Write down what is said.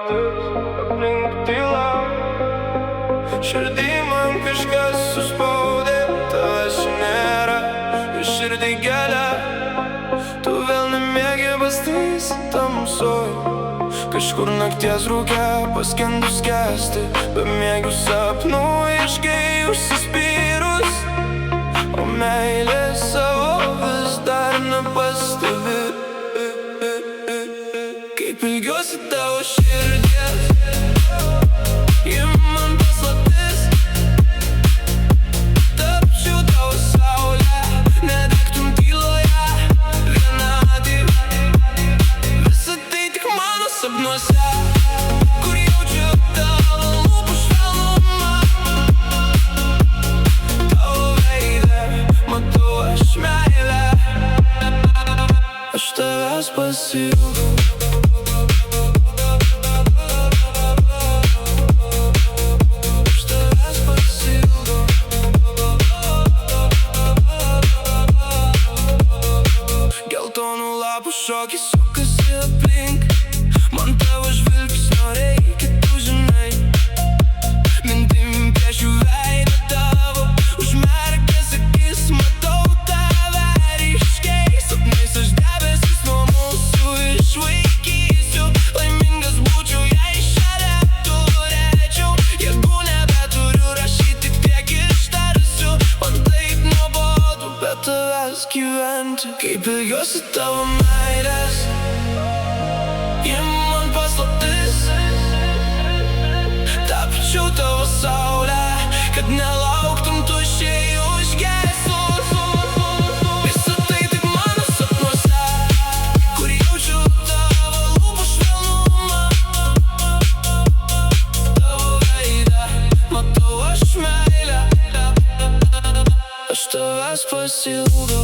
naktis, aplink tyla. Širdį man kažkas suspaudė, tavęs nėra, ir širdį gelia. Tu vėl nemiegi bastys tamsoj, kažkur nakties rūke paskendus skęsti, bemiegių sapnų iškai užsispyrus, o meilė savo vis dar nepastebi. Kaip ilgiuosi tavo širdies, ji man paslaptis. Tapčiau tavo saulė, nedegtum tyloje, vienatį. Visa tai tik mano sapnuose, kur jaučiu tavo lūpų švelnumą. Tavo veidą matau aš meilę, aš tavęs pasiilgau. Šokis sukasi aplink, man tavo žvilgsnio reikia, tu žinai. Mintim piešiu veidą tavo, užmerkęs akis matau tave ryškiai. Sapnais aš debesis nuo mūsų išvaikysiu, laimingas būčiau, jei šalia turėčiau. Jėgų nebeturiu rašyti, tiek ištarsiu, man taip nuobodu be tavęs gyventi. Kaip ilgiuosi tavo meilės, ji man paslaptis. Tapčiau tavo saulę, kad nelauktum tuščiai užgesus. Visa tai tik mano sapnuose, kur jaučiu tavo lūpų švelnumą. Tavo veidą matau aš meilę, aš tavęs pasiilgau.